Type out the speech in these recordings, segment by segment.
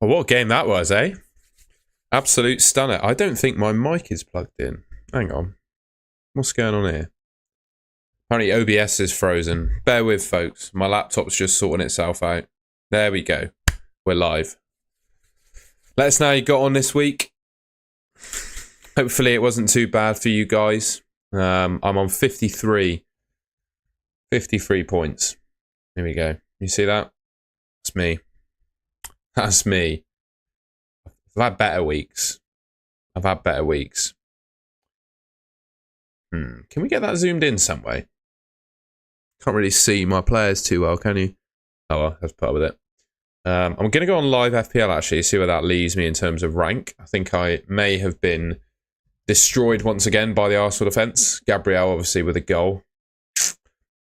Well, what a game that was, eh? Absolute stunner. I don't think my mic is plugged in. Hang on. What's going on here? Apparently OBS is frozen. Bear with, folks. My laptop's just sorting itself out. There we go. We're live. Let us know how you got on this week. Hopefully it wasn't too bad for you guys. I'm on 53 points. Here we go. You see that? That's me. That's me. I've had better weeks. Can we get that zoomed in some way? Can't really see my players too well, can you? Oh well, let's put up with it. I'm going to go on live FPL actually, see where that leaves me in terms of rank. I think I may have been destroyed once again by the Arsenal defence. Gabriel obviously with a goal.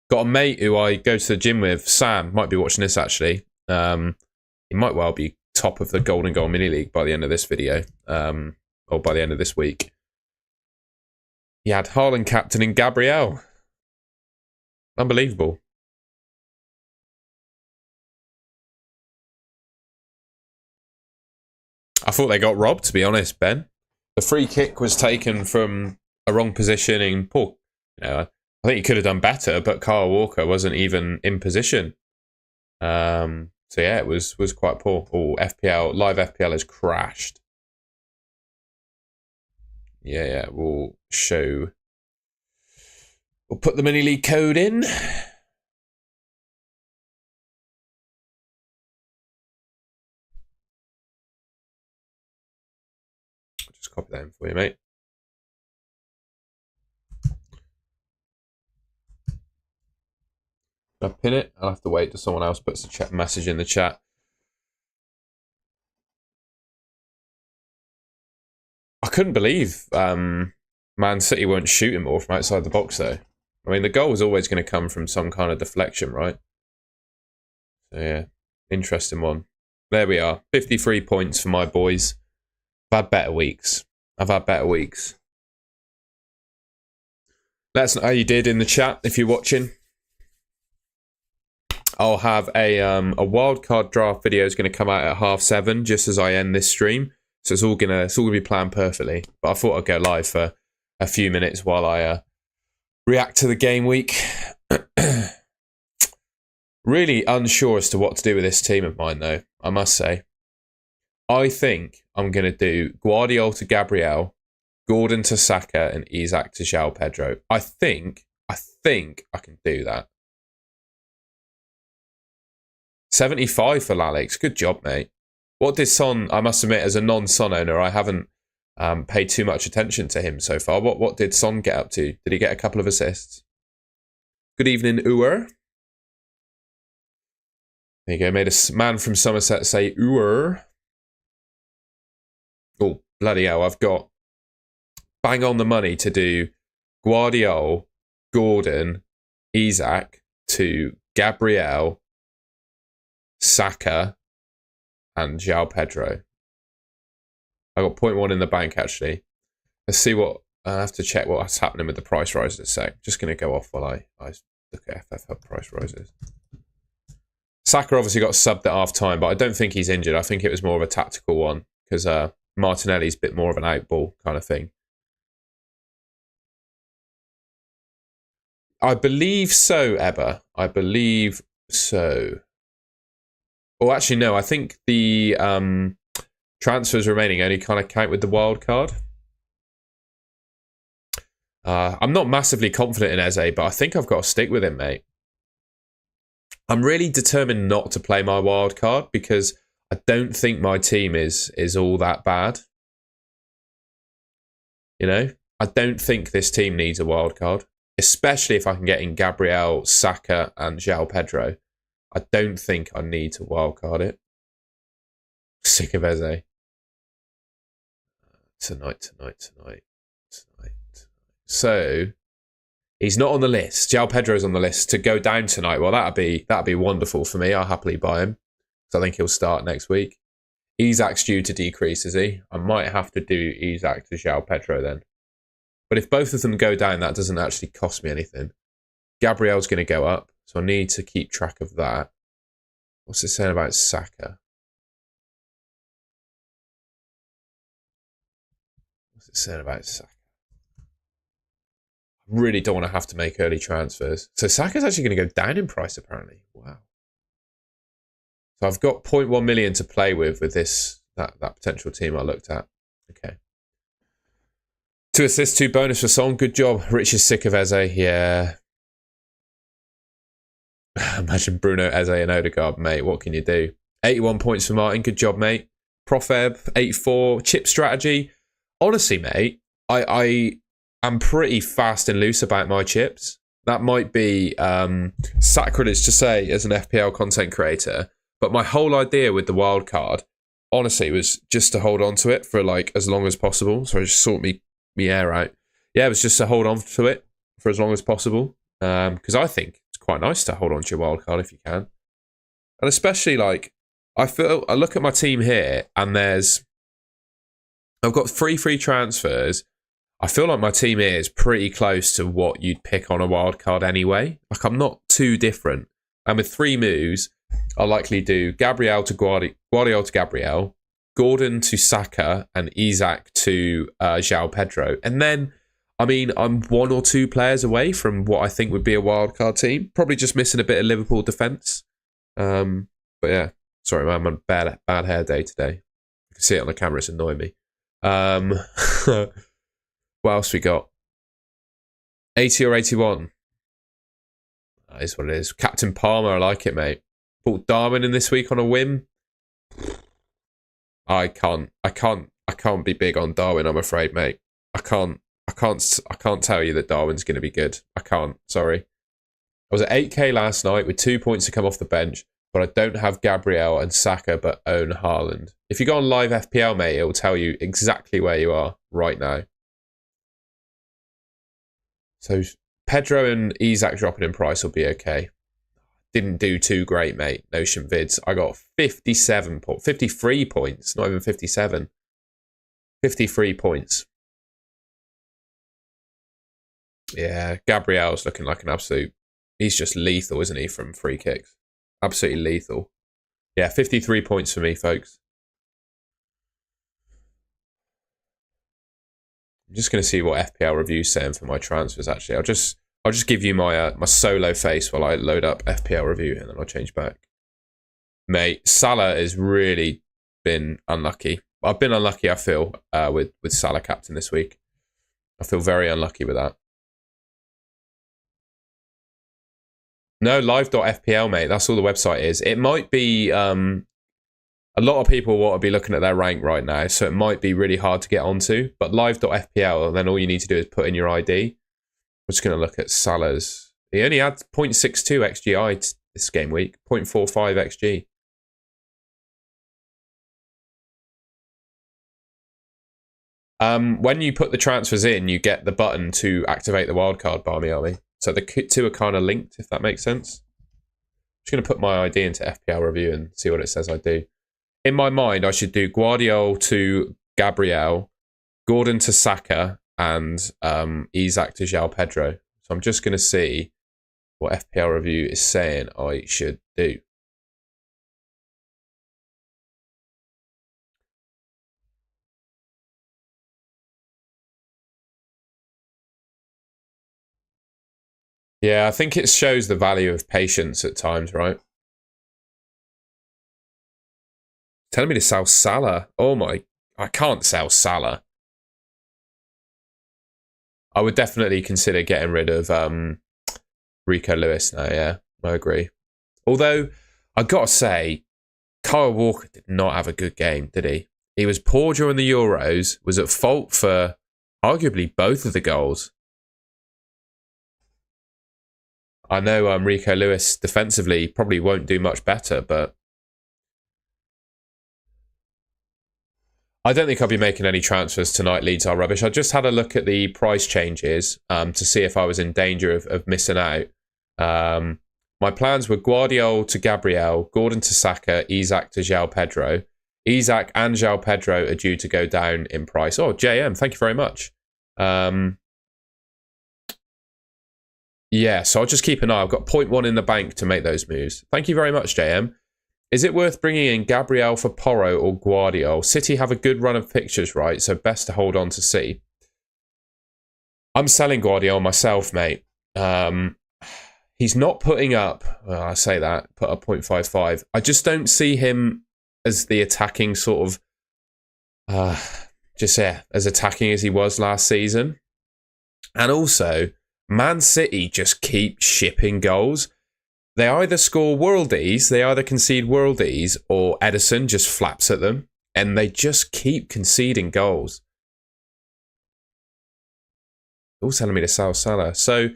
Got a mate who I go to the gym with, Sam, might be watching this actually. He might well be top of the Golden Goal Mini League by the end of this video, or by the end of this week. He had Haaland captain in Gabriel. Unbelievable. I thought they got robbed, to be honest, Ben. The free kick was taken from a wrong position in Paul. You know, I think he could have done better, but Kyle Walker wasn't even in position. So yeah, it was quite poor. Oh, FPL, live FPL has crashed. Yeah, we'll put the mini league code in. Just copy that in for you, mate. Can I pin it? I'll have to wait till someone else puts a chat message in the chat. I couldn't believe Man City weren't shooting more from outside the box, though. I mean, the goal was always going to come from some kind of deflection, right? So, yeah, interesting one. There we are. 53 points for my boys. I've had better weeks. Let us know how you did in the chat if you're watching. I'll have a wildcard draft video is going to come out at 7:30 just as I end this stream. So it's all gonna be planned perfectly. But I thought I'd go live for a few minutes while I react to the game week. Really unsure as to what to do with this team of mine, though, I must say. I think I'm going to do Guardiola to Gabriel, Gordon to Saka, and Isaac to João Pedro. I think I can do that. 75 for Lalix. Good job, mate. What did Son... I must admit, as a non-Son owner, I haven't paid too much attention to him so far. What did Son get up to? Did he get a couple of assists? Good evening, Uwer. There you go. Made a man from Somerset say Uwer. Oh, bloody hell. I've got bang on the money to do Guardiola, Gordon, Isaac to Gabriel, Saka, and João Pedro. I got 0.1 in the bank, actually. Let's see what... I have to check what's happening with the price rises a sec. Just going to go off while I look at FFL price rises. Saka obviously got subbed at half-time, but I don't think he's injured. I think it was more of a tactical one, because Martinelli's a bit more of an outball kind of thing. I believe so, Ebba. I believe so. Well, actually, no. I think the transfers remaining only kind of count with the wild card. I'm not massively confident in Eze, but I think I've got to stick with him, mate. I'm really determined not to play my wild card because I don't think my team is all that bad. You know, I don't think this team needs a wild card, especially if I can get in Gabriel, Saka, and João Pedro. I don't think I need to wildcard it. Sick of Eze. Tonight. So he's not on the list. João Pedro's on the list to go down tonight. Well, that'd be wonderful for me. I'll happily buy him. So I think he'll start next week. Isak's due to decrease, is he? I might have to do Isak to João Pedro then. But if both of them go down, that doesn't actually cost me anything. Gabriel's going to go up, so I need to keep track of that. What's it saying about Saka? What's it saying about Saka? I really don't want to have to make early transfers. So Saka's actually going to go down in price, apparently. Wow. So I've got 0.1 million to play with this that potential team I looked at. Okay. 2 assists, 2 bonus for Son. Good job. Rich is sick of Eze. Yeah. Imagine Bruno, Eze and Odegaard, mate. What can you do? 81 points for Martin. Good job, mate. Profeb, 84. Chip strategy. Honestly, mate, I am pretty fast and loose about my chips. That might be sacrilege to say as an FPL content creator, but my whole idea with the wild card, honestly, was just to hold on to it for like as long as possible. So I just sort me air out. Yeah, it was just to hold on to it for as long as possible. Because I think it's quite nice to hold on to your wild card if you can. And especially like, I look at my team here and I've got 3 free transfers. I feel like my team here is pretty close to what you'd pick on a wild card anyway. Like I'm not too different. And with 3 moves, I'll likely do Gabriel to Guardiola to Gabriel, Gordon to Saka, and Isak to João Pedro. And then, I mean, I'm 1 or 2 players away from what I think would be a wildcard team. Probably just missing a bit of Liverpool defence. But yeah, sorry, man, I'm on a bad hair day today. You can see it on the camera, it's annoying me. What else we got? 80 or 81. That is what it is. Captain Palmer, I like it, mate. Bought Darwin in this week on a whim. I can't be big on Darwin, I'm afraid, mate. I can't tell you that Darwin's going to be good. I can't, sorry. I was at 8k last night with 2 points to come off the bench, but I don't have Gabriel and Saka but own Haaland. If you go on live FPL, mate, it will tell you exactly where you are right now. So Pedro and Isak dropping in price will be okay. Didn't do too great, mate. Notion vids. I got 53 points, not even 57. 53 points. Yeah, Gabriel's looking like an absolute... He's just lethal, isn't he, from free kicks? Absolutely lethal. Yeah, 53 points for me, folks. I'm just going to see what FPL review's saying for my transfers, actually. I'll just give you my my solo face while I load up FPL review, and then I'll change back. Mate, Salah has really been unlucky. I've been unlucky, I feel, with Salah captain this week. I feel very unlucky with that. No, live.fpl, mate. That's all the website is. It might be... a lot of people want to be looking at their rank right now, so it might be really hard to get onto. But live.fpl, then all you need to do is put in your ID. I'm just going to look at Salah's. He only had 0.62 XGI this game week, 0.45 XG. When you put the transfers in, you get the button to activate the wildcard, Barmy Army. So the 2 are kind of linked, if that makes sense. I'm just going to put my ID into FPL review and see what it says I do. In my mind, I should do Guardiola to Gabriel, Gordon to Saka, and Isak to João Pedro. So I'm just going to see what FPL review is saying I should do. Yeah, I think it shows the value of patience at times, right? Telling me to sell Salah. Oh my, I can't sell Salah. I would definitely consider getting rid of Rico Lewis now, yeah. I agree. Although, I gotta say, Kyle Walker did not have a good game, did he? He was poor during the Euros, was at fault for arguably both of the goals. I know Rico Lewis defensively probably won't do much better, but I don't think I'll be making any transfers tonight. Leeds are rubbish. I just had a look at the price changes to see if I was in danger of missing out. My plans were Guardiola to Gabriel, Gordon to Saka, Isak to João Pedro. Isak and João Pedro are due to go down in price. Oh, JM, thank you very much. Yeah, so I'll just keep an eye. I've got 0.1 in the bank to make those moves. Thank you very much, JM. Is it worth bringing in Gabriel for Porro or Guardiola? City have a good run of fixtures, right? So best to hold on to City. I'm selling Guardiola myself, mate. He's not putting up, well, I say that, put up 0.55. I just don't see him as the attacking sort of, as attacking as he was last season. And also, Man City just keep shipping goals. They either score worldies, they either concede worldies, or Edison just flaps at them, and they just keep conceding goals. All telling me to sell Salah. So,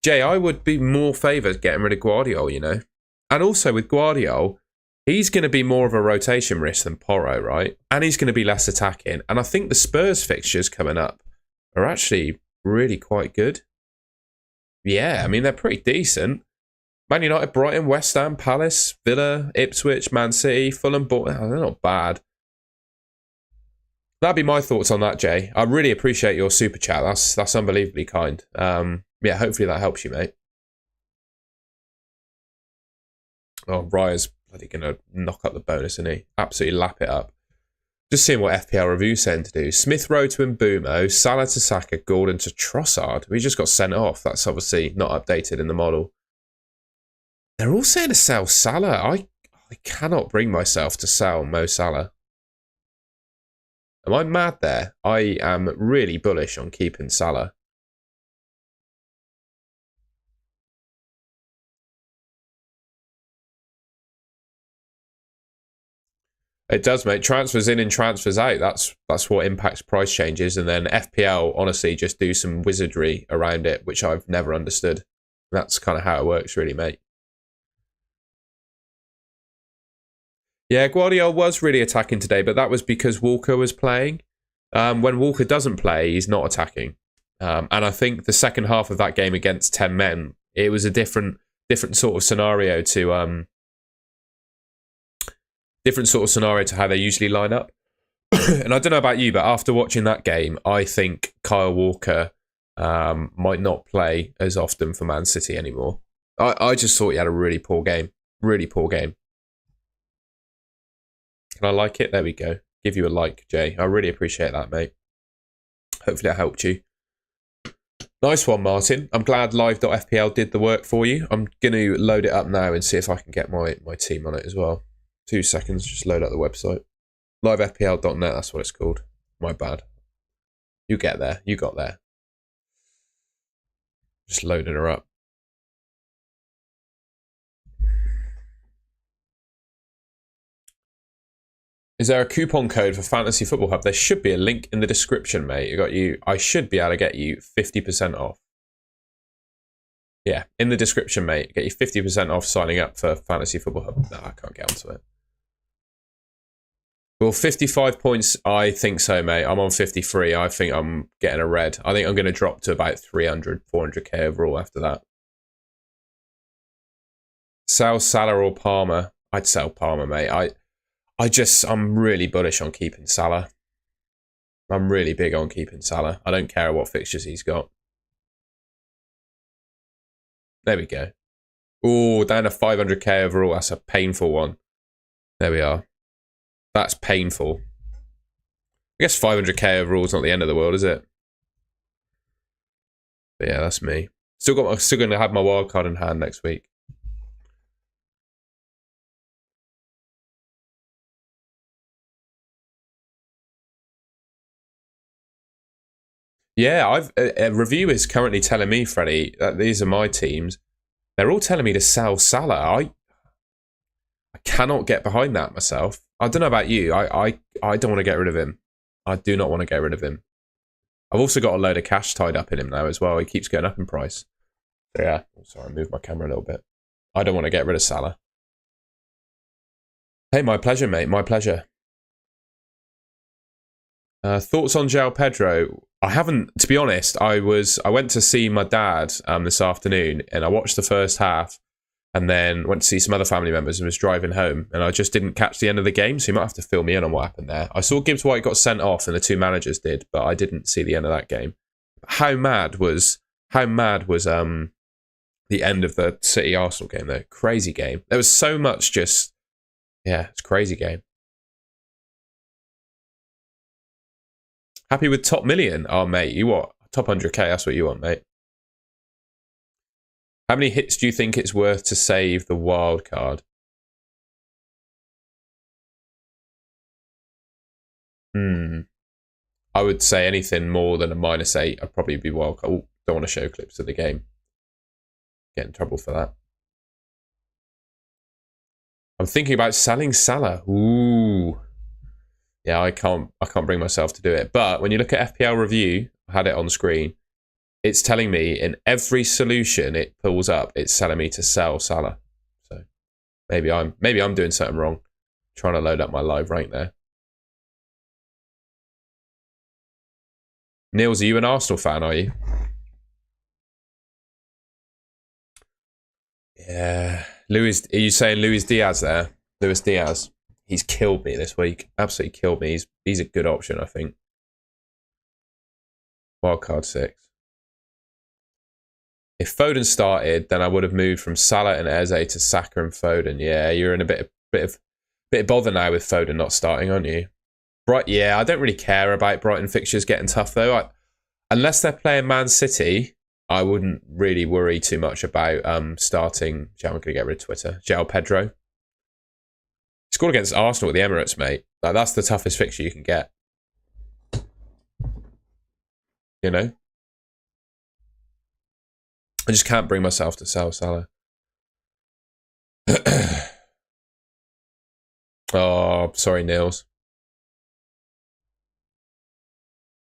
Jay, I would be more favoured getting rid of Guardiola, you know. And also with Guardiola, he's going to be more of a rotation risk than Porro, right? And he's going to be less attacking. And I think the Spurs fixtures coming up are actually really quite good. Yeah, I mean, they're pretty decent. Man United, Brighton, West Ham, Palace, Villa, Ipswich, Man City, Fulham, they're not bad. That'd be my thoughts on that, Jay. I really appreciate your super chat. That's unbelievably kind. Yeah, hopefully that helps you, mate. Oh, Raya's bloody going to knock up the bonus, isn't he? Absolutely lap it up. Just seeing what FPL Review's saying to do. Smith Rowe to Mbumo, Salah to Saka, Gordon to Trossard. We just got sent off. That's obviously not updated in the model. They're all saying to sell Salah. I cannot bring myself to sell Mo Salah. Am I mad there? I am really bullish on keeping Salah. It does, mate. Transfers in and transfers out. That's what impacts price changes. And then FPL, honestly, just do some wizardry around it, which I've never understood. That's kind of how it works, really, mate. Yeah, Guardiola was really attacking today, but that was because Walker was playing. When Walker doesn't play, he's not attacking. And I think the second half of that game against 10 men, it was a different sort of scenario to how they usually line up. And I don't know about you, but after watching that game, I think Kyle Walker might not play as often for Man City anymore. I just thought he had a really poor game. Really poor game. Can I like it? There we go. Give you a like, Jay. I really appreciate that, mate. Hopefully that helped you. Nice one, Martin. I'm glad live.fpl did the work for you. I'm going to load it up now and see if I can get my team on it as well. 2 seconds, just load up the website. Livefpl.net, that's what it's called. My bad. You get there. You got there. Just loading her up. Is there a coupon code for Fantasy Football Hub? There should be a link in the description, mate. I should be able to get you 50% off. Yeah, in the description, mate. Get you 50% off signing up for Fantasy Football Hub. No, I can't get onto it. Well, 55 points, I think so, mate. I'm on 53. I think I'm getting a red. I think I'm going to drop to about 300, 400k overall after that. Sell Salah or Palmer? I'd sell Palmer, mate. I'm really bullish on keeping Salah. I'm really big on keeping Salah. I don't care what fixtures he's got. There we go. Oh, down to 500k overall. That's a painful one. There we are. That's painful. I guess 500k overall is not the end of the world, is it? But yeah, that's me. Still going to have my wild card in hand next week. Yeah, a review is currently telling me, Freddie, that these are my teams. They're all telling me to sell Salah. I cannot get behind that myself. I don't know about you. I don't want to get rid of him. I do not want to get rid of him. I've also got a load of cash tied up in him now as well. He keeps going up in price. So yeah, sorry, I moved my camera a little bit. I don't want to get rid of Salah. Hey, my pleasure, mate. My pleasure. Thoughts on João Pedro? I haven't, to be honest. I went to see my dad this afternoon, and I watched the first half, and then went to see some other family members and was driving home, and I just didn't catch the end of the game, so you might have to fill me in on what happened there. I saw Gibbs White got sent off, and the two managers did, but I didn't see the end of that game. How mad was the end of the City Arsenal game though? Crazy game. There was so much just Yeah, it's a crazy game. Happy with top million? Oh, mate, you what? Top 100k, that's what you want, mate. How many hits do you think it's worth to save the wild card? I would say anything more than a -8, I'd probably be wild card. Ooh, don't want to show clips of the game. Get in trouble for that. I'm thinking about selling Salah. Ooh. Yeah, I can't bring myself to do it. But when you look at FPL review, I had it on screen. It's telling me in every solution it pulls up, it's telling me to sell Salah. So maybe I'm doing something wrong. Trying to load up my live rank there. Niels, are you an Arsenal fan, are you? Yeah. Luis, are you saying Luis Diaz there? Luis Diaz. He's killed me this week. Absolutely killed me. He's a good option, I think. Wildcard 6. If Foden started, then I would have moved from Salah and Eze to Saka and Foden. Yeah, you're in a bit of bother now with Foden not starting, aren't you? Yeah, I don't really care about Brighton fixtures getting tough though. Unless they're playing Man City, I wouldn't really worry too much about starting. I'm going to get rid of Twitter. João Pedro. He scored against Arsenal at the Emirates, mate. Like, that's the toughest fixture you can get. You know? I just can't bring myself to sell Salah. Oh, sorry, Niels.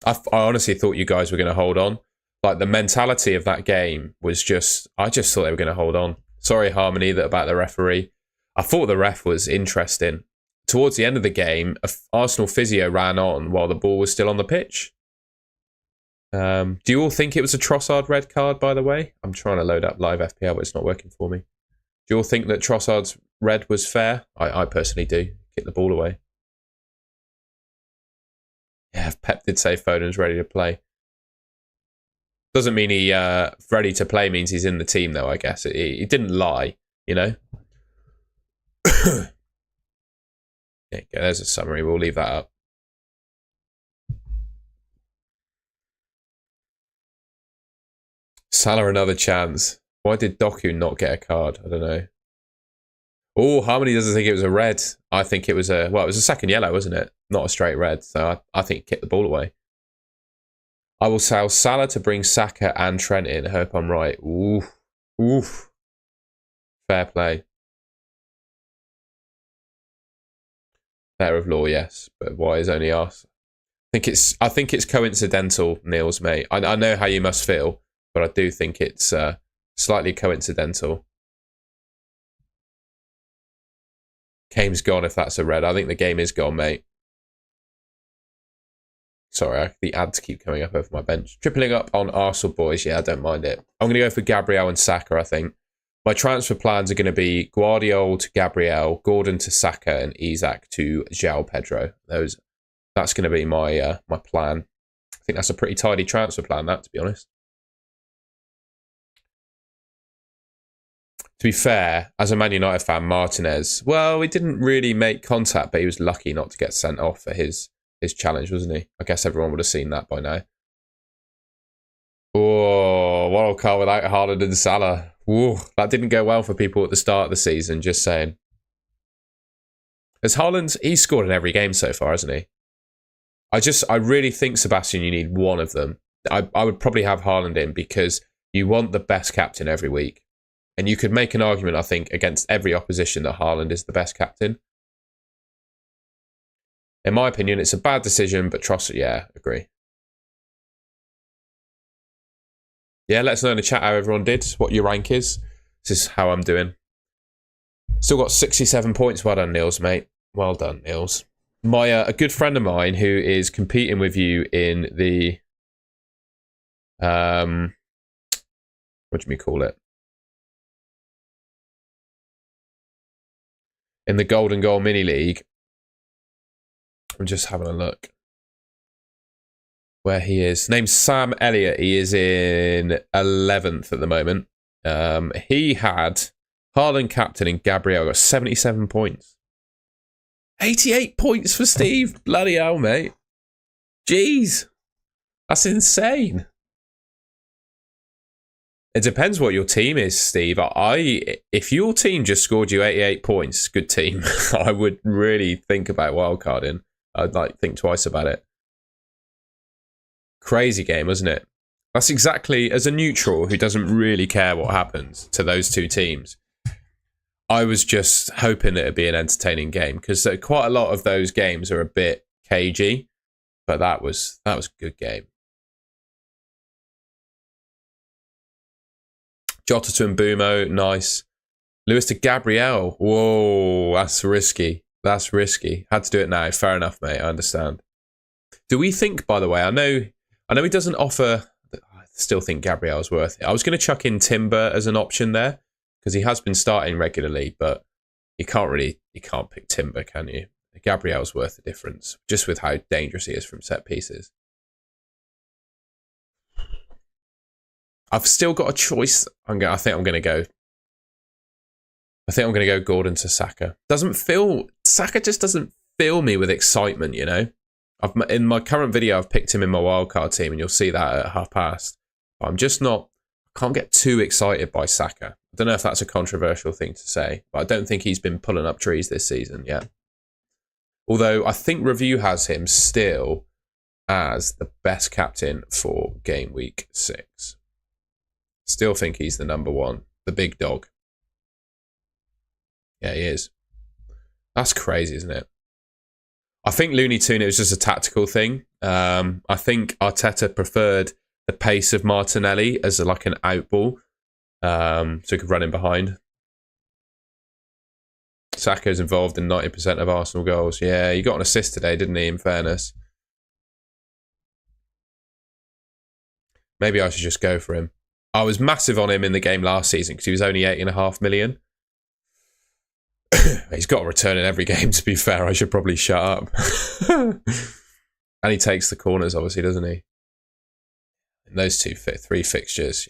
I honestly thought you guys were going to hold on. Like, the mentality of that game was just... I just thought they were going to hold on. Sorry, Harmony, about the referee. I thought the ref was interesting. Towards the end of the game, Arsenal physio ran on while the ball was still on the pitch. Do you all think it was a Trossard red card, by the way? I'm trying to load up live FPL, but it's not working for me. Do you all think that Trossard's red was fair? I personally do. Kick the ball away. Yeah, Pep did say Foden's ready to play. Doesn't mean he ready to play means he's in the team, though, I guess. He didn't lie, you know? Yeah, there's a summary. We'll leave that up. Salah another chance. Why did Doku not get a card? I don't know. Oh, Harmony doesn't think it was a red. I think it was it was a second yellow, wasn't it? Not a straight red. So I think kick the ball away. I will sell Salah to bring Saka and Trent in. I hope I'm right. Oof. Oof. Fair play. Fair of law, yes. But why is only us? I think it's coincidental, Niels, mate. I know how you must feel, but I do think it's slightly coincidental. Game's gone if that's a red. I think the game is gone, mate. Sorry, the ads keep coming up over my bench. Tripling up on Arsenal boys. Yeah, I don't mind it. I'm going to go for Gabriel and Saka, I think. My transfer plans are going to be Guardiola to Gabriel, Gordon to Saka, and Isak to João Pedro. That's going to be my my plan. I think that's a pretty tidy transfer plan, that, to be honest. To be fair, as a Man United fan, Martinez, well, he didn't really make contact, but he was lucky not to get sent off for his challenge, wasn't he? I guess everyone would have seen that by now. Oh, wild card without Haaland and Salah. Ooh, that didn't go well for people at the start of the season, just saying. As Haaland, he's scored in every game so far, hasn't he? I really think, Sebastian, you need one of them. I would probably have Haaland in because you want the best captain every week. And you could make an argument, I think, against every opposition that Haaland is the best captain. In my opinion, it's a bad decision, but trust it, yeah, agree. Yeah, let us know in the chat how everyone did, what your rank is. This is how I'm doing. Still got 67 points. Well done, Niels, mate. Well done, Niels. A good friend of mine who is competing with you in the... what do we call it? In the Golden Goal Mini League. I'm just having a look where he is. Name's Sam Elliott. He is in 11th at the moment. He had Haaland captain and Gabriel got 77 points. 88 points for Steve. Bloody hell, mate. Jeez. That's insane. It depends what your team is, Steve. If your team just scored you 88 points, good team. I would really think about wildcarding. I'd think twice about it. Crazy game, wasn't it? That's exactly, as a neutral who doesn't really care what happens to those two teams, I was just hoping it'd be an entertaining game, because quite a lot of those games are a bit cagey, but that was a good game. Jota to Mbumo, nice. Lewis to Gabriel. Whoa, that's risky. That's risky. Had to do it now. Fair enough, mate. I understand. Do we think, by the way, I know he doesn't offer... I still think Gabriel's worth it. I was going to chuck in Timber as an option there, because he has been starting regularly, but you can't pick Timber, can you? Gabriel's worth the difference, just with how dangerous he is from set pieces. I've still got a choice. I think I'm going to go Gordon to Saka. Saka just doesn't fill me with excitement, you know. In my current video, I've picked him in my wildcard team, and you'll see that at 50:30. But I'm just not. I can't get too excited by Saka. I don't know if that's a controversial thing to say, but I don't think he's been pulling up trees this season yet. Although I think Review has him still as the best captain for game week 6. Still think he's the number one, the big dog. Yeah, he is. That's crazy, isn't it? I think Looney Tune, it was just a tactical thing. I think Arteta preferred the pace of Martinelli as like an out ball, so he could run in behind. Saka's involved in 90% of Arsenal goals. Yeah, he got an assist today, didn't he, in fairness? Maybe I should just go for him. I was massive on him in the game last season because he was only 8.5 million. He's got a return in every game, to be fair. I should probably shut up. And he takes the corners, obviously, doesn't he? In those 3 fixtures,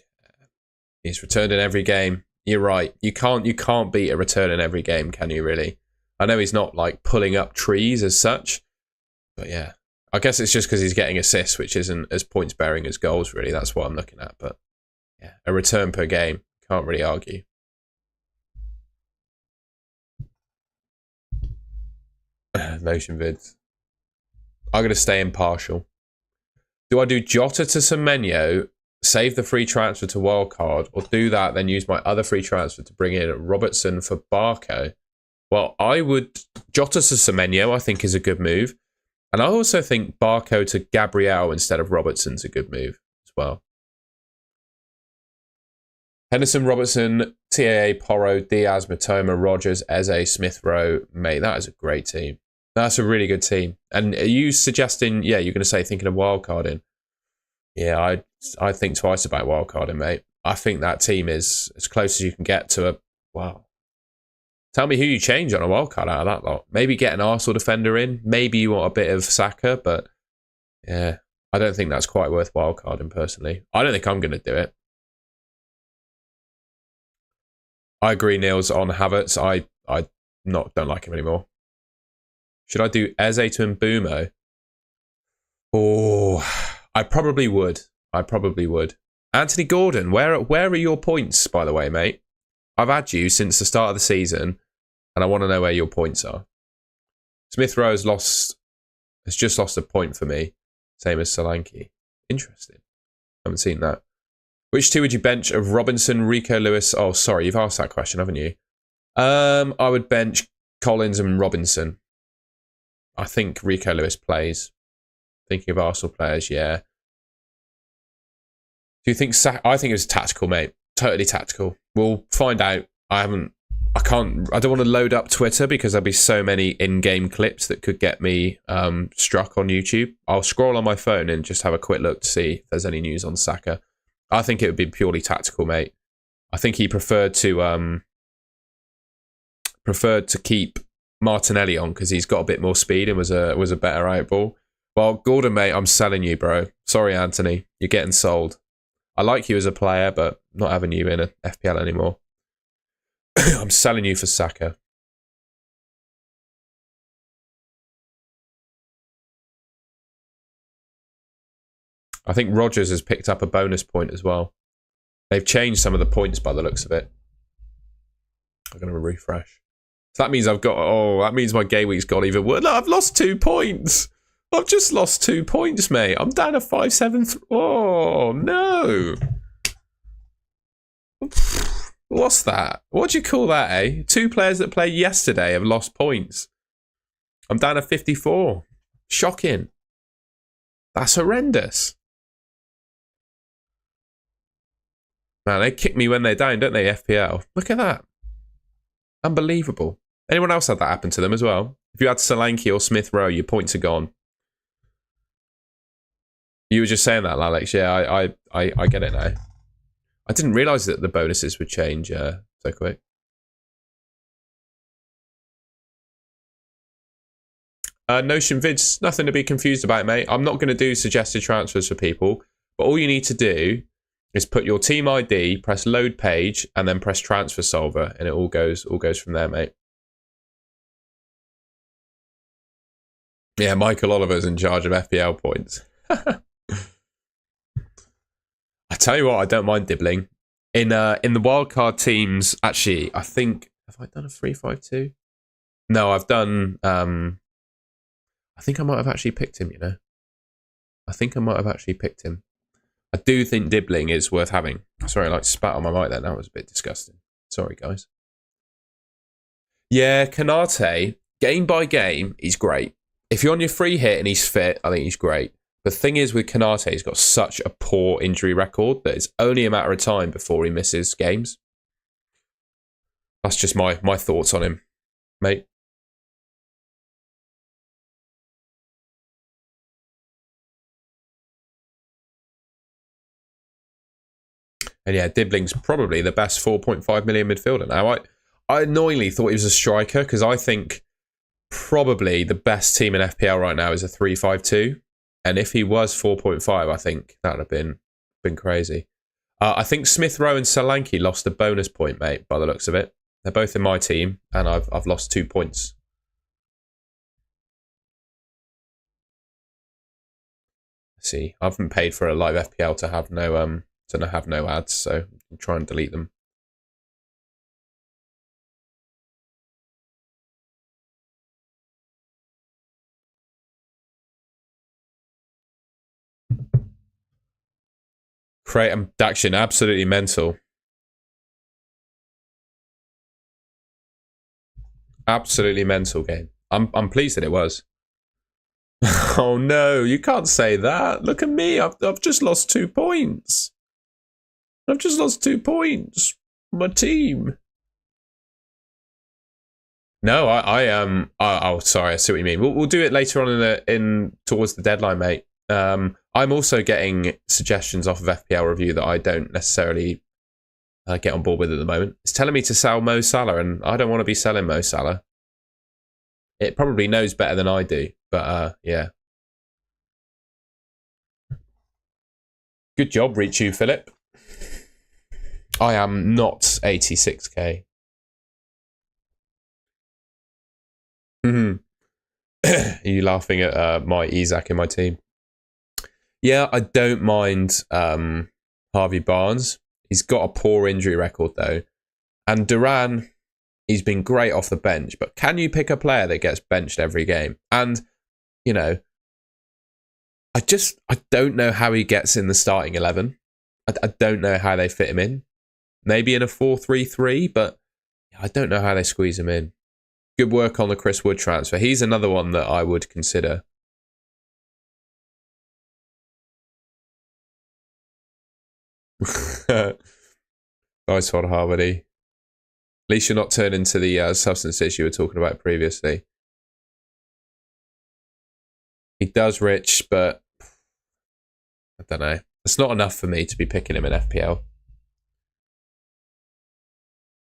he's returned in every game. You're right. You can't beat a return in every game, can you, really? I know he's not like pulling up trees as such, but yeah. I guess it's just because he's getting assists, which isn't as points bearing as goals, really. That's what I'm looking at. But yeah, a return per game. Can't really argue. Motion vids. I'm going to stay impartial. Do I do Jota to Semenyo, save the free transfer to wildcard, or do that, then use my other free transfer to bring in Robertson for Barco? Well, I would... Jota to Semenyo, I think, is a good move. And I also think Barco to Gabriel instead of Robertson's a good move as well. Henderson, Robertson, TAA, Porro, Diaz, Matoma, Rogers, Eze, Smith-Rowe. Mate, that is a great team. That's a really good team. And are you suggesting, yeah, you're going to say thinking of wildcarding? Yeah, I think twice about wildcarding, mate. I think that team is as close as you can get to a... Wow. Tell me who you change on a wildcard out of that lot. Maybe get an Arsenal defender in. Maybe you want a bit of Saka, but yeah, I don't think that's quite worth wildcarding personally. I don't think I'm going to do it. I agree, Niels, on Havertz. I don't like him anymore. Should I do Eze to Mbumo? Oh, I probably would. Anthony Gordon, where are your points, by the way, mate? I've had you since the start of the season, and I want to know where your points are. Smith-Rowe has just lost a point for me, same as Solanke. Interesting. Haven't seen that. Which two would you bench of Robinson, Rico Lewis? Oh, sorry, you've asked that question, haven't you? I would bench Collins and Robinson. I think Rico Lewis plays. Thinking of Arsenal players, yeah. Do you think... I think it was tactical, mate. Totally tactical. We'll find out. I don't want to load up Twitter because there'll be so many in-game clips that could get me struck on YouTube. I'll scroll on my phone and just have a quick look to see if there's any news on Saka. I think it would be purely tactical, mate. I think he preferred to keep Martinelli on because he's got a bit more speed and was a better out ball. Well, Gordon, mate, I'm selling you, bro. Sorry, Anthony. You're getting sold. I like you as a player, but not having you in a FPL anymore. I'm selling you for Saka. I think Rodgers has picked up a bonus point as well. They've changed some of the points by the looks of it. I'm going to refresh. So that means I've got... Oh, that means my game week's got even worse. No, I've lost 2 points. I've just lost 2 points, mate. I'm down to 5-7. Oh, no. What's that? What do you call that, eh? 2 players that played yesterday have lost points. I'm down to 54. Shocking. That's horrendous. Man, they kick me when they're down, don't they, FPL? Look at that. Unbelievable. Anyone else had that happen to them as well? If you had Solanke or Smith Rowe, your points are gone. You were just saying that, Alex. Yeah, I get it now. I didn't realise that the bonuses would change so quick. Notion vids, nothing to be confused about, mate. I'm not going to do suggested transfers for people, but all you need to do is put your team ID, press load page, and then press transfer solver, and it all goes from there, mate. Yeah, Michael Oliver's in charge of FPL points. I tell you what, I don't mind dibbling. In the wildcard teams, actually, I think... Have I done a 3-5-2? No, I've done... I think I might have actually picked him, you know. I think I might have actually picked him. I do think dibbling is worth having. Sorry, I like spat on my mic there. That was a bit disgusting. Sorry, guys. Yeah, Kanate, game by game, he's great. If you're on your free hit and he's fit, I think he's great. The thing is with Kanate, he's got such a poor injury record that it's only a matter of time before he misses games. That's just my thoughts on him, mate. And yeah, Dibbling's probably the best 4.5 million midfielder. Now, I annoyingly thought he was a striker because I think probably the best team in FPL right now is a 3-5-2. And if he was 4.5, I think that would have been crazy. I think Smith Rowe and Solanke lost a bonus point, mate, by the looks of it. They're both in my team, and I've lost 2 points. Let's see, I haven't paid for a live FPL to have no ads, so I'll try and delete them. Create abduction, absolutely mental. Absolutely mental game. I'm pleased that it was. Oh no, you can't say that. Look at me. I've just lost 2 points. I've just lost 2 points. My team. No, oh, sorry. I see what you mean. We'll do it later on towards the deadline, mate. I'm also getting suggestions off of FPL Review that I don't necessarily get on board with at the moment. It's telling me to sell Mo Salah, and I don't want to be selling Mo Salah. It probably knows better than I do, but yeah. Good job, Richu Philip. I am not 86k. Are you laughing at my Isaac in my team? Yeah, I don't mind Harvey Barnes. He's got a poor injury record, though. And Duran, he's been great off the bench. But can you pick a player that gets benched every game? And, you know, I don't know how he gets in the starting 11. I don't know how they fit him in. Maybe in a 4-3-3, but I don't know how they squeeze him in. Good work on the Chris Wood transfer. He's another one that I would consider. Nice one, Harmony. At least you're not turning to the substances you were talking about previously. He does, Rich, but I don't know. It's not enough for me to be picking him in FPL.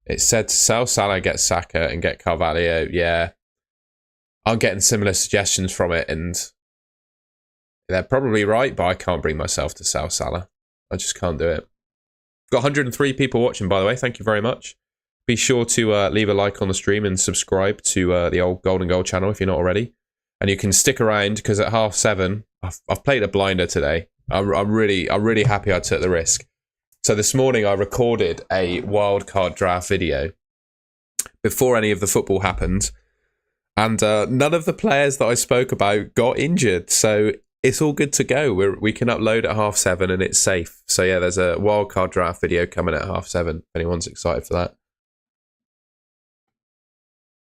It said to sell Salah, get Saka, and get Carvalho. Yeah. I'm getting similar suggestions from it, and they're probably right, but I can't bring myself to sell Salah. I just can't do it. Got 103 people watching, by the way. Thank you very much. Be sure to leave a like on the stream and subscribe to the old Golden Goal channel if you're not already. And you can stick around, because at 7:30, I've played a blinder today. I'm really happy I took the risk. So this morning I recorded a wildcard draft video before any of the football happened, and none of the players that I spoke about got injured. So it's all good to go. We can upload at 7:30 and it's safe. So yeah, there's a wildcard draft video coming at 7:30. If anyone's excited for that.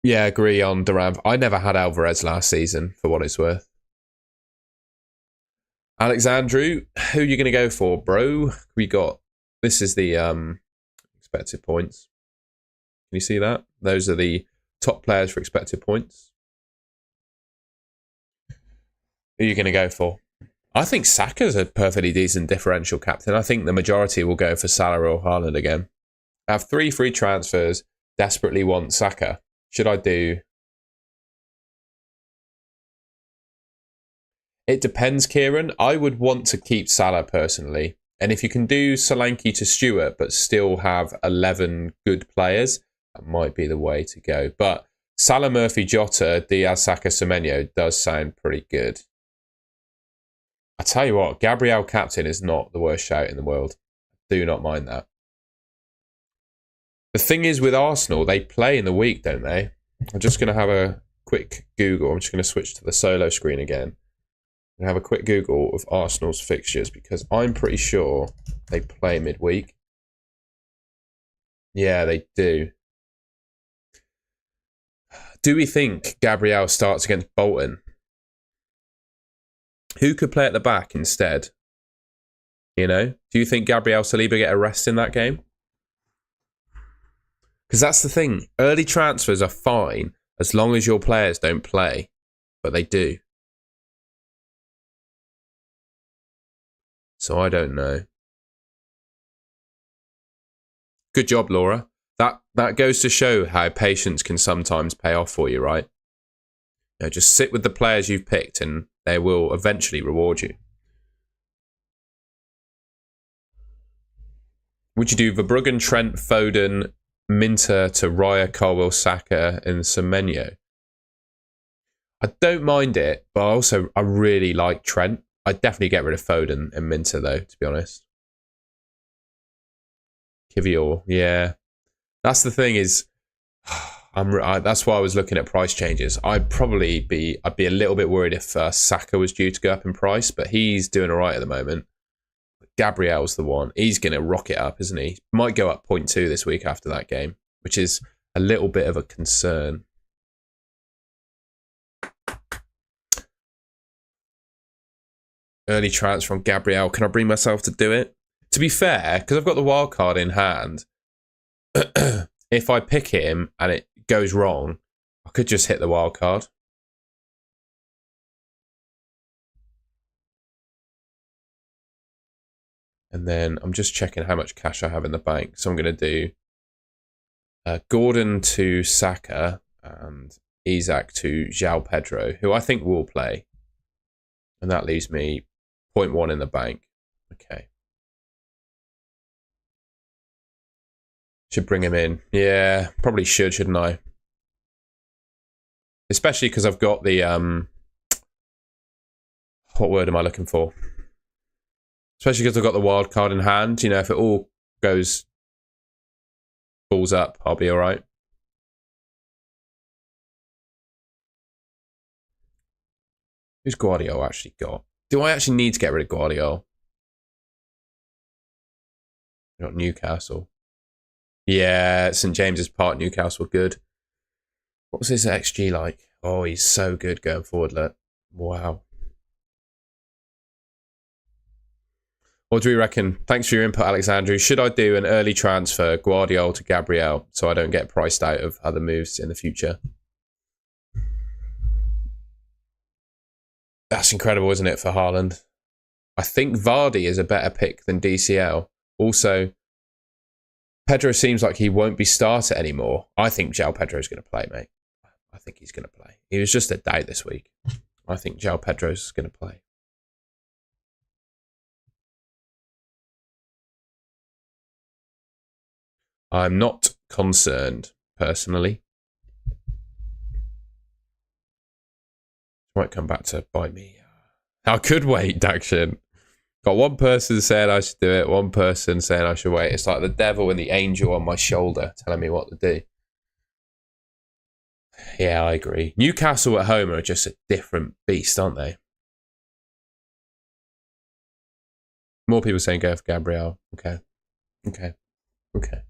Yeah, agree on Duran. I never had Alvarez last season, for what it's worth. Alexandru, who are you going to go for, bro? This is the expected points. Can you see that? Those are the top players for expected points. Who are you going to go for? I think Saka's a perfectly decent differential captain. I think the majority will go for Salah or Haaland again. I have 3 free transfers, desperately want Saka. Should I do... It depends, Kieran. I would want to keep Salah personally. And if you can do Solanke to Stewart but still have 11 good players, that might be the way to go. But Salah, Murphy, Jota, Diaz, Saka, Semenyo does sound pretty good. I tell you what, Gabriel captain is not the worst shout in the world. Do not mind that. The thing is with Arsenal, they play in the week, don't they? I'm just going to have a quick Google. I'm just going to switch to the solo screen again. And have a quick Google of Arsenal's fixtures because I'm pretty sure they play midweek. Yeah, they do. Do we think Gabriel starts against Bolton? Who could play at the back instead? You know? Do you think Gabriel Saliba get a rest in that game? Because that's the thing. Early transfers are fine as long as your players don't play. But they do. So I don't know. Good job, Laura. That goes to show how patience can sometimes pay off for you, right? You know, just sit with the players you've picked and they will eventually reward you. Would you do Verbruggen, Trent, Foden, Minter to Raya, Colwill, Saka and Semenyo? I don't mind it, but I really like Trent. I'd definitely get rid of Foden and Minter, though, to be honest. Kivior, yeah. That's the thing is, that's why I was looking at price changes. I'd be a little bit worried if Saka was due to go up in price, but he's doing all right at the moment. Gabriel's the one. He's going to rocket up, isn't he? Might go up 0.2 this week after that game, which is a little bit of a concern. Early transfer from Gabriel. Can I bring myself to do it? To be fair, because I've got the wild card in hand, if I pick him and it goes wrong, I could just hit the wild card. And then I'm just checking how much cash I have in the bank. So I'm going to do Gordon to Saka and Isak to João Pedro, who I think will play. And that leaves me 0.1 in the bank. Okay. Should bring him in. Yeah, probably shouldn't I? Especially because I've got the... what word am I looking for? Especially because I've got the wild card in hand. You know, if it all balls up, I'll be all right. Who's Guardiola actually got? Do I actually need to get rid of Guardiola? Got Newcastle. Yeah, St James's Park, Newcastle, good. What was his XG like? Oh, he's so good going forward, look. Wow. What do we reckon? Thanks for your input, Alexandru. Should I do an early transfer, Guardiola to Gabriel, so I don't get priced out of other moves in the future? That's incredible, isn't it, for Haaland? I think Vardy is a better pick than DCL. Also, Pedro seems like he won't be starter anymore. I think João Pedro's going to play, mate. I think he's going to play. He was just a doubt this week. I think João Pedro's going to play. I'm not concerned, personally. Might come back to bite me. I could wait, Daction. Got one person saying I should do it, one person saying I should wait. It's like the devil and the angel on my shoulder telling me what to do. Yeah, I agree. Newcastle at home are just a different beast, aren't they? More people saying go for Gabriel. Okay. Because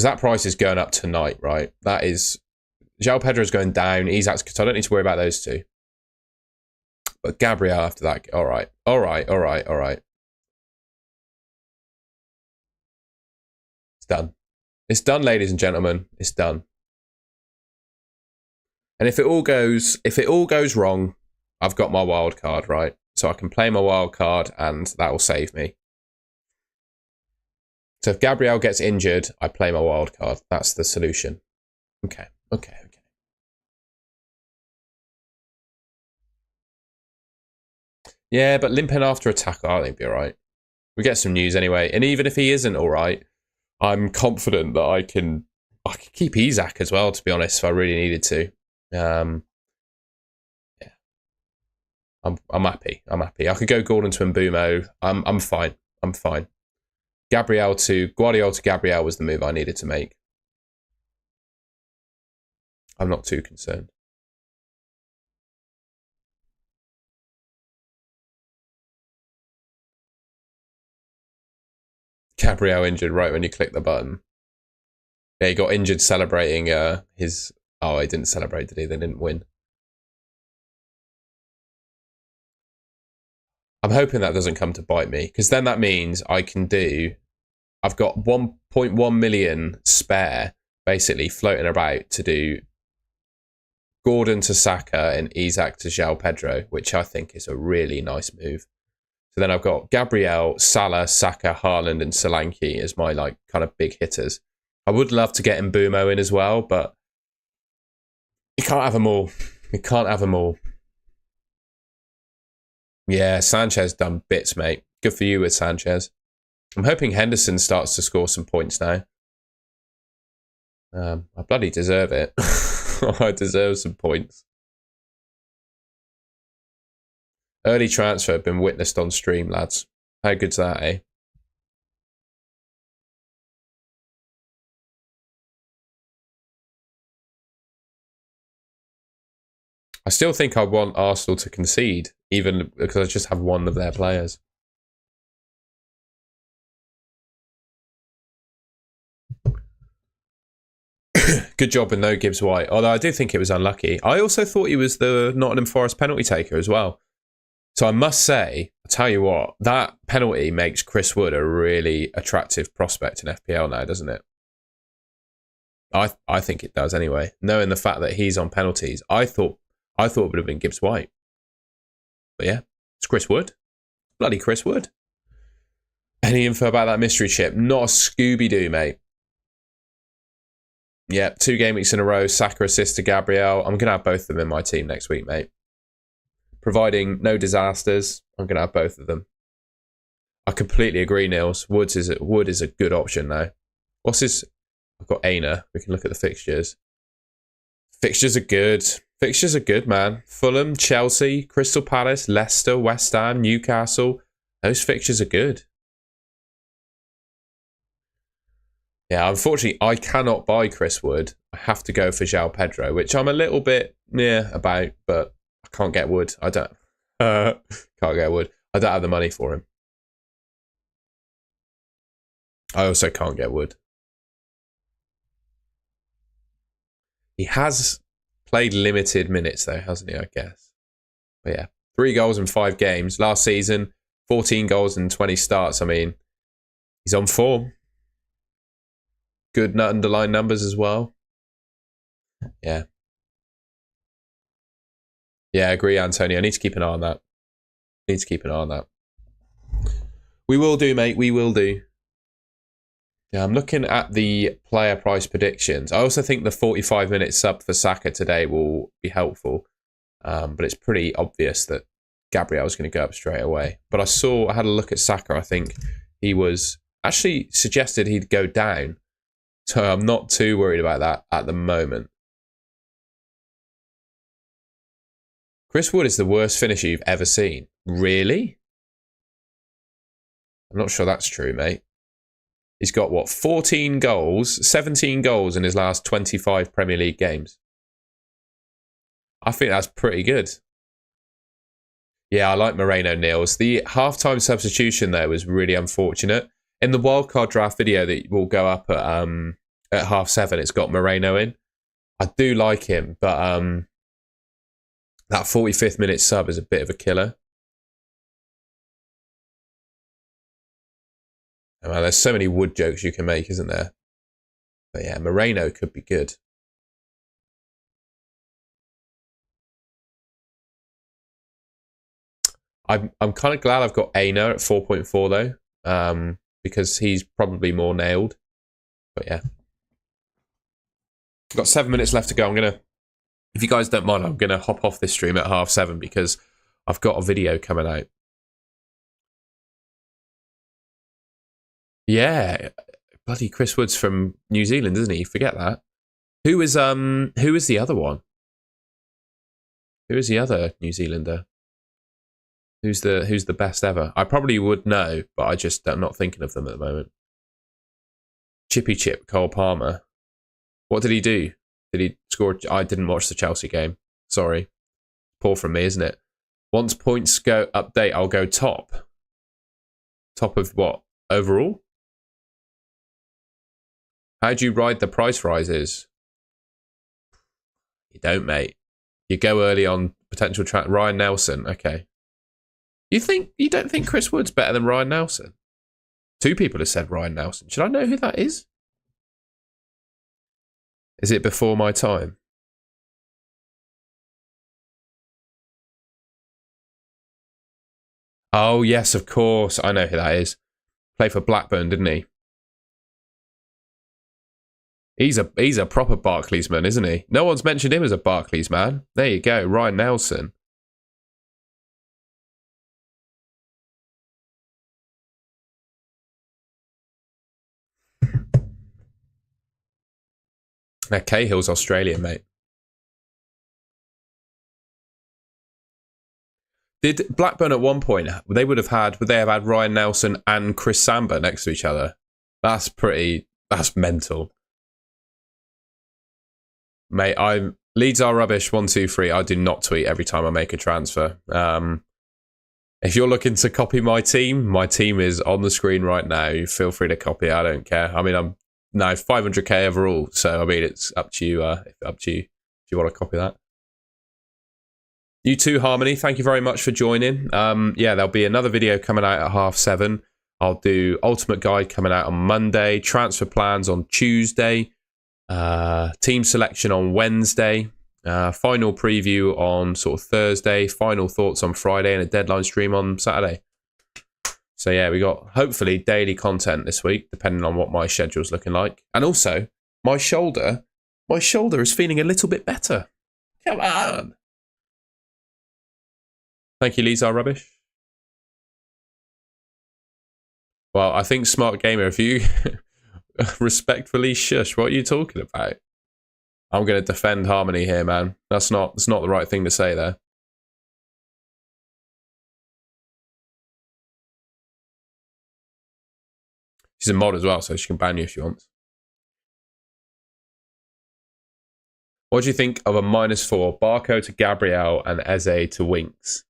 that price is going up tonight, right? That is... João Pedro's going down. Isak's... So I don't need to worry about those two. But Gabriel after that... All right. It's done. It's done, ladies and gentlemen. It's done. And if it all goes wrong, I've got my wild card, right? So I can play my wild card and that will save me. So if Gabriel gets injured, I play my wild card. That's the solution. Okay. Yeah, but limping after attack, I think he'll be all right. We get some news anyway. And even if he isn't all right, I'm confident that I can keep Isak as well, to be honest, if I really needed to. Yeah. I'm happy. I could go Gordon to Mbumo. I'm fine. Guardiola to Gabriel was the move I needed to make. I'm not too concerned. Gabriel injured right when you click the button. Yeah, he got injured celebrating his... Oh, he didn't celebrate, did he? They didn't win. I'm hoping that doesn't come to bite me, because then that means I can do... I've got 1.1 million spare, basically, floating about to do Gordon to Saka and Isak to João Pedro, which I think is a really nice move. So then I've got Gabriel, Salah, Saka, Haaland and Solanke as my like kind of big hitters. I would love to get Mbumo in as well, but you can't have them all. You can't have them all. Yeah, Sanchez done bits, mate. Good for you with Sanchez. I'm hoping Henderson starts to score some points now. I bloody deserve it. I deserve some points. Early transfer been witnessed on stream, lads. How good's that, eh? I still think I want Arsenal to concede, even because I just have one of their players. Good job with no Gibbs White. Although I do think it was unlucky. I also thought he was the Nottingham Forest penalty taker as well. So I must say, I'll tell you what, that penalty makes Chris Wood a really attractive prospect in FPL now, doesn't it? I think it does anyway. Knowing the fact that he's on penalties, I thought it would have been Gibbs White. But yeah, it's Chris Wood. Bloody Chris Wood. Any info about that mystery chip? Not a Scooby-Doo, mate. Yeah, 2 game weeks in a row. Saka assist to Gabriel. I'm going to have both of them in my team next week, mate. Providing no disasters, I'm going to have both of them. I completely agree, Nils. Wood is a good option now. What's his... I've got Aina. We can look at the fixtures. Fixtures are good. Fixtures are good, man. Fulham, Chelsea, Crystal Palace, Leicester, West Ham, Newcastle. Those fixtures are good. Yeah, unfortunately, I cannot buy Chris Wood. I have to go for João Pedro, which I'm a little bit about, but I can't get Wood. I don't. Can't get Wood. I don't have the money for him. I also can't get Wood. He has played limited minutes, though, hasn't he, I guess? But yeah, 3 goals in 5 games. Last season, 14 goals and 20 starts. I mean, he's on form. Good underlying numbers as well. Yeah. Yeah, I agree, Antonio. I need to keep an eye on that. We will do, mate. We will do. Yeah, I'm looking at the player price predictions. I also think the 45-minute sub for Saka today will be helpful. But it's pretty obvious that Gabriel's going to go up straight away. But I had a look at Saka. I think he was actually suggested he'd go down. So I'm not too worried about that at the moment. Chris Wood is the worst finisher you've ever seen. Really? I'm not sure that's true, mate. He's got, what, 14 goals, 17 goals in his last 25 Premier League games. I think that's pretty good. Yeah, I like Moreno Nils. The halftime substitution there was really unfortunate. In the wildcard draft video that will go up at 7:30, it's got Moreno in. I do like him, but that 45th minute sub is a bit of a killer. Well, there's so many wood jokes you can make, isn't there? But yeah, Moreno could be good. I'm kind of glad I've got Aina at 4.4 though, because he's probably more nailed. But yeah, got 7 minutes left to go. If you guys don't mind, I'm gonna hop off this stream at 7:30 because I've got a video coming out. Yeah, bloody Chris Wood's from New Zealand, isn't he? Forget that. Who is the other one? Who is the other New Zealander? Who's the best ever? I probably would know, but I'm not thinking of them at the moment. Chippy Chip, Cole Palmer. What did he do? Did he score? I didn't watch the Chelsea game. Sorry. Poor from me, isn't it? Once points go update, I'll go top. Top of what? Overall? How do you ride the price rises? You don't, mate. You go early on potential track. Ryan Nelson, okay. You don't think Chris Wood's better than Ryan Nelson? 2 people have said Ryan Nelson. Should I know who that is? Is it before my time? Oh, yes, of course. I know who that is. Played for Blackburn, didn't he? He's a proper Barclays man, isn't he? No one's mentioned him as a Barclays man. There you go, Ryan Nelson. Now, Cahill's Australian, mate. Did Blackburn at one point, would they have had Ryan Nelson and Chris Samba next to each other? That's mental. Mate, Leeds are rubbish, 1, 2, 3. I do not tweet every time I make a transfer. If you're looking to copy my team is on the screen right now. You feel free to copy it. I don't care. I mean, I'm now 500k overall, so I mean, it's up to you. Up to you if you want to copy that. You too, Harmony. Thank you very much for joining. Yeah, there'll be another video coming out at 7:30. I'll do Ultimate Guide coming out on Monday. Transfer plans on Tuesday. Team selection on Wednesday. Final preview on sort of Thursday. Final thoughts on Friday, and a deadline stream on Saturday. So yeah, we got hopefully daily content this week, depending on what my schedule's looking like. And also, my shoulder is feeling a little bit better. Come on. Thank you, Lisa Rubbish. Well, I think Smart Gamer, if you respectfully shush, what are you talking about? I'm going to defend Harmony here, man. That's not the right thing to say there. She's a mod as well, so she can ban you if she wants. What do you think of a -4 Barco to Gabriel and Eze to Winks?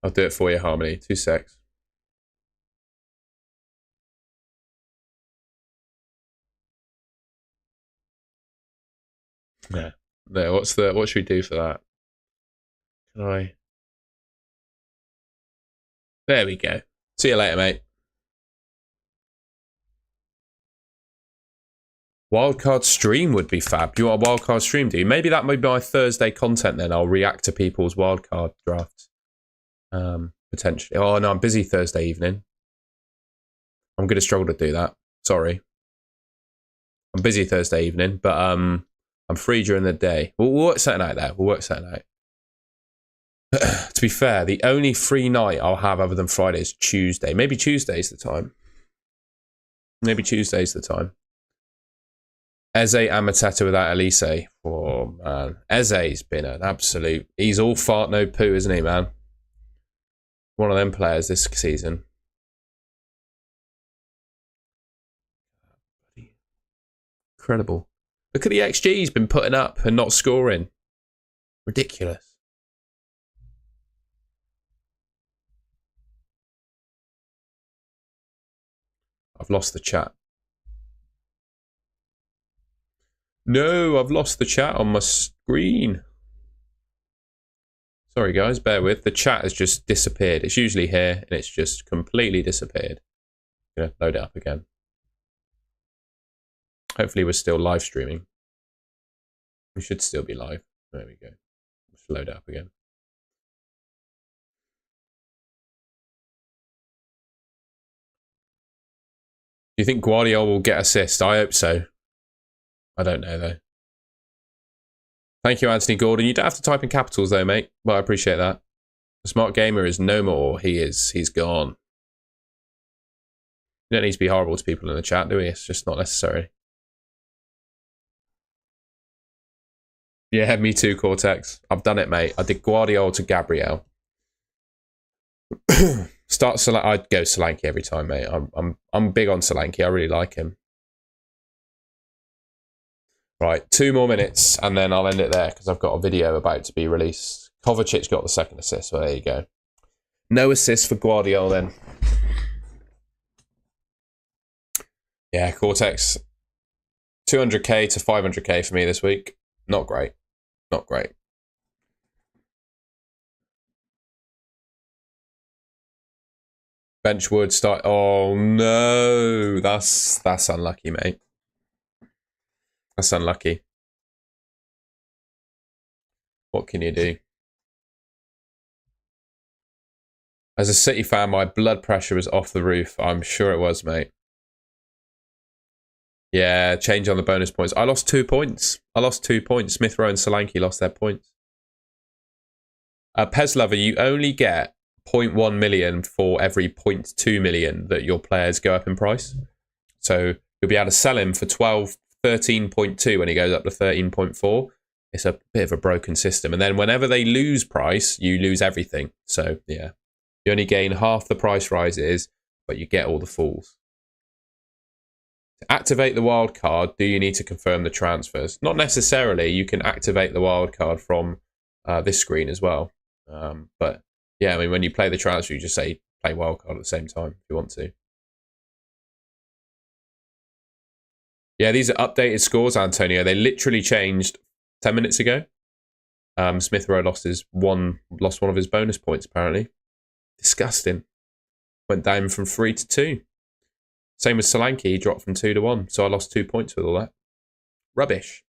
I'll do it for you, Harmony. 2 secs. Yeah. No, what should we do for that? Can I? There we go. See you later, mate. Wildcard stream would be fab. Do you want a wildcard stream, do you? Maybe that might be my Thursday content then. I'll react to people's wildcard drafts. Potentially. Oh, no, I'm busy Thursday evening. I'm going to struggle to do that. Sorry. I'm busy Thursday evening, but I'm free during the day. We'll work something out there. We'll work something out. To be fair, the only free night I'll have other than Friday is Tuesday. Maybe Tuesday's the time. Eze and Mateta without Elise. Oh, man. Eze's been an absolute... He's all fart, no poo, isn't he, man? One of them players this season. Incredible. Look at the XG he's been putting up and not scoring. Ridiculous. I've lost the chat. No, I've lost the chat on my screen. Sorry, guys, bear with. The chat has just disappeared. It's usually here, and it's just completely disappeared. I'm going to load it up again. Hopefully we're still live streaming. We should still be live. There we go. Let's load it up again. Do you think Guardiola will get assist? I hope so. I don't know, though. Thank you, Anthony Gordon. You don't have to type in capitals, though, mate. But I appreciate that. The smart gamer is no more. He's gone. You don't need to be horrible to people in the chat, do we? It's just not necessary. Yeah, me too, Cortex. I've done it, mate. I did Guardiola to Gabriel. I'd go Solanke every time, mate. I'm big on Solanke. I really like him. Right, 2 more minutes, and then I'll end it there because I've got a video about to be released. Kovacic got the second assist, so there you go. No assist for Guardiola then. Yeah, Cortex. 200k to 500k for me this week. Not great. Not great. Benchwood start. Oh no, that's unlucky, mate. That's unlucky. What can you do? As a City fan, my blood pressure was off the roof. I'm sure it was, mate. Yeah, change on the bonus points. I lost 2 points. Smith Rowe and Solanke lost their points. Pez Lover, you only get 0.1 million for every 0.2 million that your players go up in price. So you'll be able to sell him for 13.2 when he goes up to 13.4. It's a bit of a broken system. And then whenever they lose price, you lose everything. So yeah, you only gain half the price rises, but you get all the falls. To activate the wild card, do you need to confirm the transfers? Not necessarily. You can activate the wild card from this screen as well. But yeah, I mean, when you play the transfer, you just say play wild card at the same time if you want to. Yeah, these are updated scores, Antonio. They literally changed 10 minutes ago. Smith Rowe lost one of his bonus points, apparently. Disgusting. Went down from 3 to 2. Same with Solanke, he dropped from 2 to 1. So I lost 2 points with all that. Rubbish.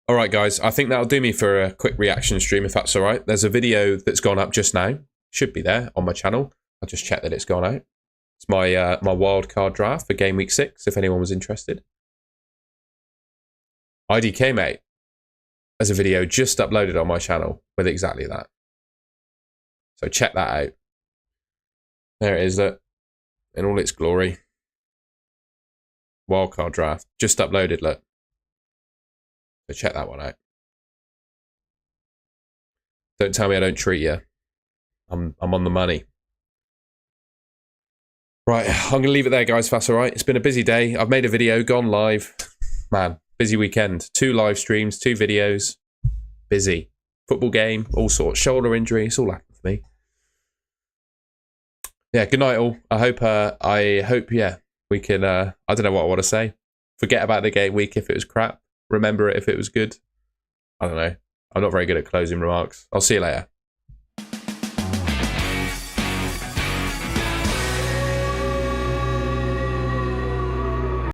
All right, guys. I think that'll do me for a quick reaction stream, if that's all right. There's a video that's gone up just now. Should be there on my channel. I'll just check that it's gone out. It's my my wildcard draft for Game Week 6, if anyone was interested. IDK, mate. There's a video just uploaded on my channel with exactly that. So check that out. There it is, look, in all its glory. Wildcard draft. Just uploaded, look. So check that one out. Don't tell me I don't treat you. I'm on the money. Right, I'm going to leave it there, guys, if that's all right. It's been a busy day. I've made a video, gone live. Man, busy weekend. 2 live streams, 2 videos. Busy. Football game, all sorts. Shoulder injury, it's all happened for me. Yeah, good night, all. I hope, yeah, we can, I don't know what I want to say. Forget about the game week if it was crap. Remember it if it was good. I don't know. I'm not very good at closing remarks. I'll see you later.